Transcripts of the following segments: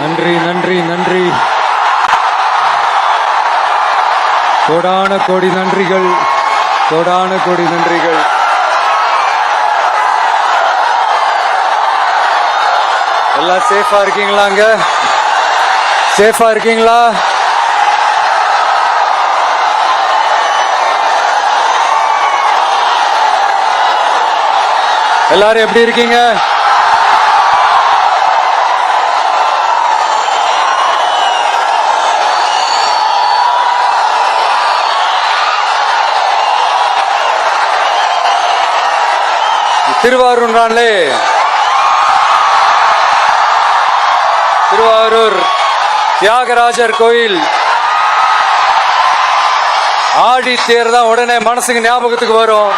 நன்றி நன்றி நன்றி. கோடான கோடி நன்றிகள், கோடான கோடி நன்றிகள். எல்லாம் சேஃபா இருக்கீங்களாங்க? சேஃபா இருக்கீங்களா? எல்லாரும் எப்படி இருக்கீங்க? திருவாரூர் நாளே திருவாரூர் தியாகராஜர் கோயில் ஆடி தேர் தான் உடனே மனசுக்கு ஞாபகத்துக்கு வரும்.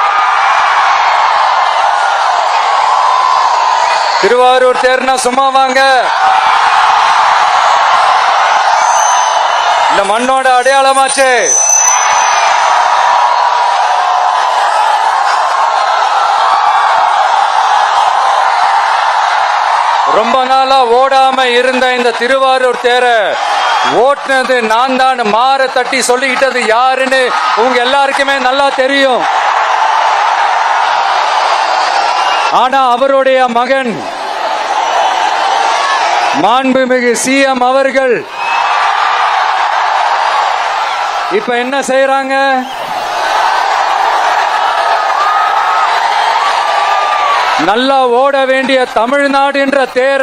திருவாரூர் தேர்னா சும்மா வாங்க, இந்த மண்ணோட அடையாளமாச்சு. ரொம்ப நாளா ஓடாம இருந்த இந்த திருவாரூர் தேர ஓட்டுனது நான் தான், மாற தட்டி சொல்லிக்கிட்டது யாருன்னு உங்க எல்லாருக்குமே நல்லா தெரியும். ஆனா அவருடைய மகன் மாண்புமிகு சிஎம் அவர்கள் இப்ப என்ன செய்யறாங்க? நல்லா ஓட வேண்டிய தமிழ்நாடு என்ற தேர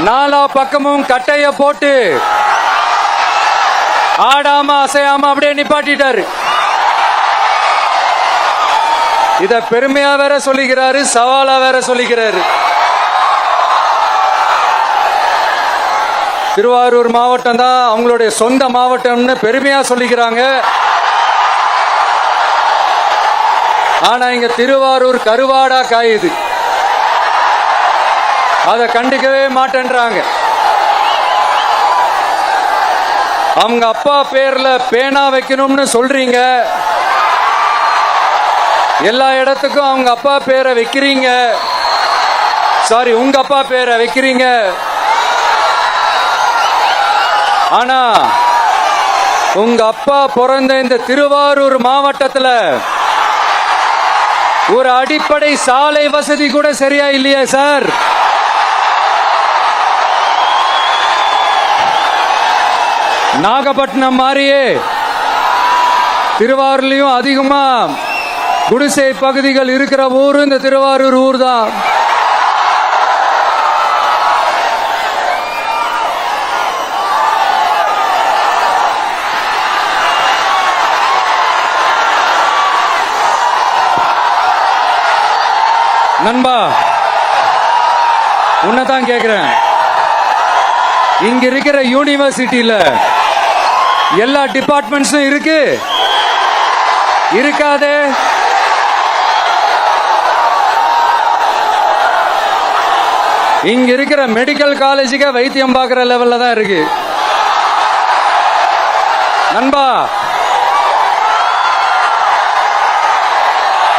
நாலா பக்கமும் கட்டைய போட்டு ஆடாம அசையாம அப்படியே நிப்பாட்டிட்டாரு. இத பெருமையா வேற சொல்லிக்கிறாரு, சவாலா வேற சொல்லிக்கிறாரு. திருவாரூர் மாவட்டம் தான் அவங்களுடைய சொந்த மாவட்டம்னு பெருமையா சொல்லிக்கிறாங்க. ஆனா இங்க திருவாரூர் கருவாடா காயுது, அத கண்டுக்கவே மாட்டேன்றாங்க. அவங்க அப்பா பேர்ல பேனா வைக்கணும்னு சொல்றீங்க, எல்லா இடத்துக்கும் அவங்க அப்பா பேரை வைக்கிறீங்க, சாரி உங்க அப்பா பேரை வைக்கிறீங்க. ஆனா உங்க அப்பா பிறந்த இந்த திருவாரூர் மாவட்டத்துல ஒரு அடிப்படை சாலை வசதி கூட சரியா இல்லையா சார்? நாகப்பட்டினம் மாதிரியே திருவாரூர்லயும் அதிகமா குடிசை பகுதிகள் இருக்கிற ஊரு இந்த திருவாரூர் ஊர் தான். நண்பா, உன்னதான் கேக்குறேன், இங்க இருக்கிற யூனிவர்சிட்டியில எல்லா டிபார்ட்மெண்ட்ஸும் இருக்கு இருக்காதே? இங்க இருக்கிற மெடிக்கல் காலேஜுக்கு வைத்தியம் பார்க்கிற லெவல்ல தான் இருக்கு. நண்பா,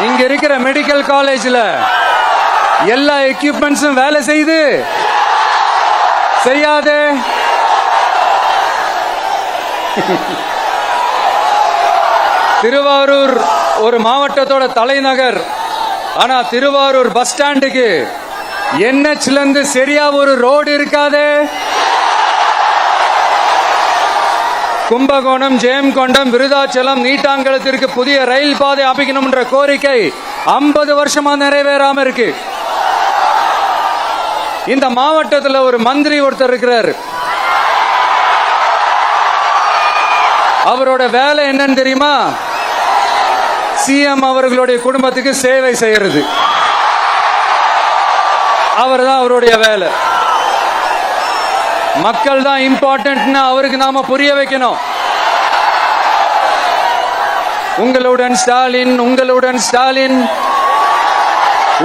இங்க இருக்கிற மெடிக்கல் காலேஜ்ல எல்லா எக்யூப்மெண்ட்ஸும் வேலை செய்து செய்யாது. திருவாரூர் ஒரு மாவட்டத்தோட தலைநகர். ஆனா திருவாரூர் பஸ் ஸ்டாண்டுக்கு NHல இருந்து சரியா ஒரு ரோடு இருக்காது. கும்பகோணம், ஜெயங்கொண்டம், விருதாச்சலம், நீட்டாங்கலத்திற்கு புதிய ரயில் பாதை அமைக்கணும் என்ற கோரிக்கை 50 வருஷமா நிறைவேறாம இருக்கு. இந்த மாவட்டத்தில் ஒரு மந்திரி ஒருத்தர் இருக்கிறார். அவரோட வேலை என்னன்னு தெரியுமா? சிஎம் அவர்களுடைய குடும்பத்துக்கு சேவை செய்யறது. அவர் தான் அவருடைய வேலை. மக்கள் தான் இம்பார்ட்டன்ட்னு அவருக்கு நாம புரிய வைக்கணும். உங்களுடன் ஸ்டாலின், உங்களுடன் ஸ்டாலின்,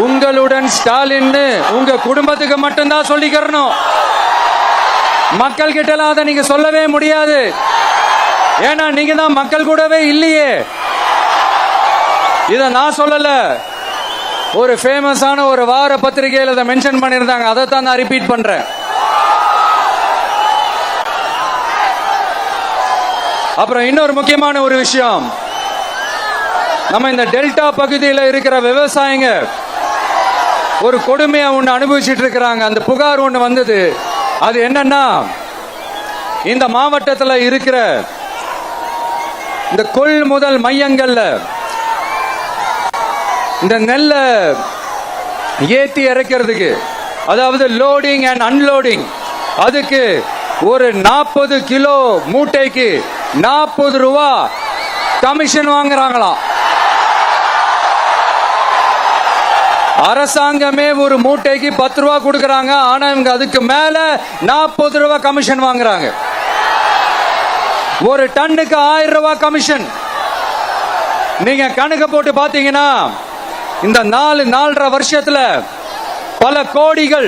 உங்களுடன் ஸ்டாலின் உங்க குடும்பத்துக்கு மட்டும்தான் சொல்லிக்கிறணும். மக்கள் கிட்ட அதை நீங்க சொல்லவே முடியாது. ஏன்னா நீங்க தான் மக்கள் கூடவே இல்லையே. இத நான் சொல்லல, ஒரு ஃபேமஸான ஒரு வார பத்திரிகையில் அதை மென்ஷன் பண்ணியிருந்தாங்க. அதை தான் நான் ரிப்பீட் பண்றேன். அப்புறம் இன்னொரு முக்கியமான ஒரு விஷயம், நம்ம இந்த டெல்டா பகுதியில் இருக்கிற விவசாயிங்க ஒரு கொடுமையா ஒண்ணு அனுபவிச்சுட்டு இருக்கிறாங்க. அந்த புகார் ஒண்ணு வந்தது. அது என்னன்னா, இந்த மாவட்டத்தில் இருக்கிற இந்த கொள்முதல் மையங்கள்ல இந்த நெல்லை ஏத்தி இறக்கிறதுக்கு, அதாவது லோடிங் அண்ட் அன்லோடிங், அதுக்கு ஒரு 40 கிலோ மூட்டைக்கு 40 ரூபா கமிஷன் வாங்குறாங்களாம். அரசாங்கமே ஒரு மூட்டைக்கு 10 ரூபா கொடுக்கறாங்க. ஆனா இவங்க அதுக்கு மேல 40 ரூபா கமிஷன் வாங்குறாங்க. ஒரு டன்னுக்கு 1000 ரூபாய் கமிஷன். நீங்க கணக்கு போட்டு பாத்தீங்கன்னா இந்த 4.5 வருஷத்துல பல கோடிகள்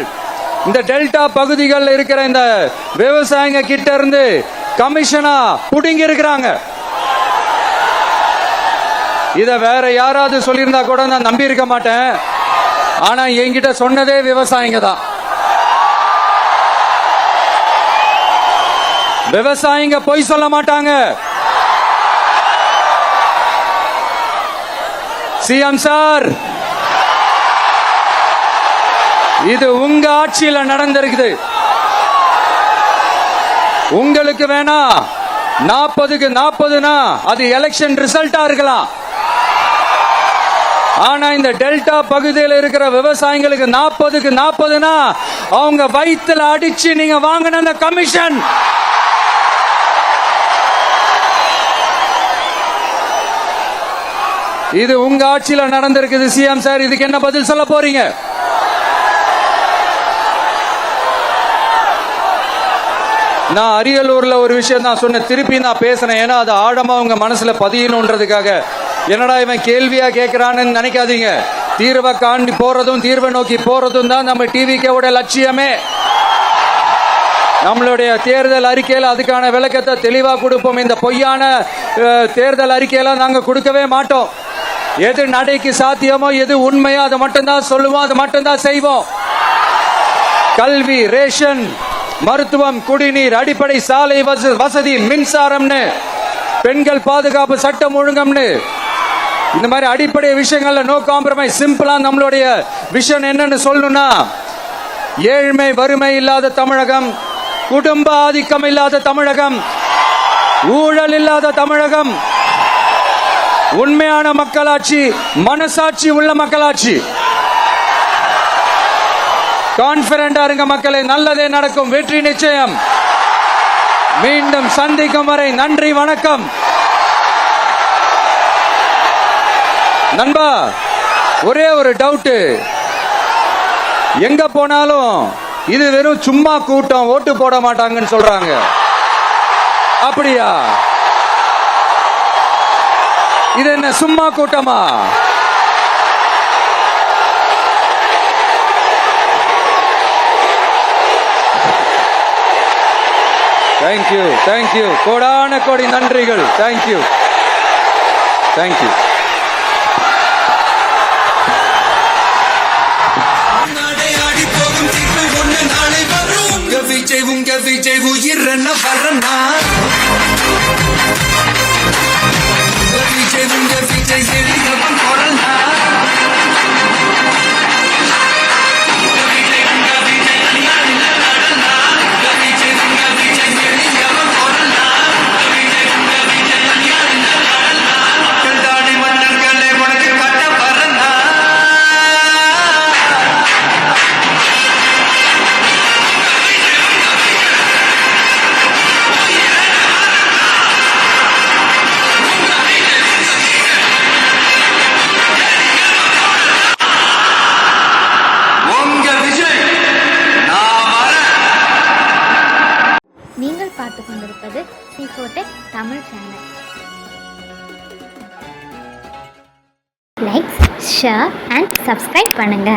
இந்த டெல்டா பகுதிகளில் இருக்கிற இந்த விவசாயிங்க கிட்ட இருந்து கமிஷனா புடுங்கி இருக்கிறாங்க. இத வேற யாராவது சொல்லியிருந்தா கூட நான் நம்பி இருக்க மாட்டேன். ஆனா என்கிட்ட சொன்னதே விவசாயிங்க தான். விவசாயிங்க பொய் சொல்ல மாட்டாங்க. சிஎம் சார், இது உங்க ஆட்சியில நடந்திருக்குது. உங்களுக்கு வேணா 40க்கு 40னா அது எலெக்ஷன் ரிசல்ட்டா இருக்கலாம். ஆனா இந்த டெல்டா பகுதியில் இருக்கிற விவசாயிகளுக்கு 40க்கு 40னா அவங்க வயிற்றுல அடிச்சு நீங்க வாங்கின அந்த கமிஷன். இது உங்க ஆட்சியில நடந்திருக்குது. சிஎம் சார், இதுக்கு என்ன பதில் சொல்ல போறீங்க? நான் அரியலூர்ல ஒரு விஷயம் தான் சொன்ன, திருப்பி நான் பேசுறேன். ஏன்னா அது ஆழமா உங்க மனசுல பதியணும்ன்றதுக்காக. என்னடா இவன் கேள்வியா கேட்கிறான்னு நினைக்காதீங்க. தீர்வை காண்டி போறதும் தீர்வை நோக்கி போறதும் தான் நம்ம டிவிக்கோட லட்சியமே. நம்மளுடைய தேர்தல் அறிக்கையில அதுக்கான விளக்கத்தை தெளிவா கொடுப்போம். இந்த பொய்யான தேர்தல் அறிக்கையெல்லாம் நாங்க கொடுக்கவே மாட்டோம். எது நடைக்கு சாத்தியமோ, எது உண்மையோ அதை மட்டும்தான் சொல்லுவோம், அதை மட்டும்தான் செய்வோம். கல்வி, ரேஷன், மருத்துவம், குடிநீர், அடிப்படை சாலை வசதி, மின்சாரம்னு, பெண்கள் பாதுகாப்பு, சட்டம் ஒழுங்கம்னு, இந்த மாதிரி அடிப்படை விஷயங்கள்ல நோ காம்ப்ரமைஸ். சிம்பிளா நம்மளுடைய விஷன் என்னன்னு சொல்லணும்னா, ஏழ்மை வறுமை இல்லாத தமிழகம், குடும்ப ஆதிக்கம் இல்லாத தமிழகம், ஊழல் இல்லாத தமிழகம், உண்மையான மக்களாட்சி, மனசாட்சி உள்ள மக்களாட்சி. கான்பிடண்டா இருங்க மக்களே, நல்லதே நடக்கும், வெற்றி நிச்சயம். மீண்டும் சந்திக்கும் வரை நன்றி, வணக்கம். நண்பா, ஒரே ஒரு டவுட், எங்க போனாலும் இது வெறும் சும்மா கூட்டம், ஓட்டு போட மாட்டாங்கன்னு சொல்றாங்க. அப்படியா? இது என்ன சும்மா கூட்டமா? தேங்க்யூ, தேங்க்யூ, கோடான கோடி நன்றிகள். Thank you, thank you. விஜய் உயிரன வரனா, விஜய் எளியவன் கொரனா, பார்த்து கொண்டிருப்பது C4Tech Tamil channel. Like, share and subscribe பண்ணுங்க.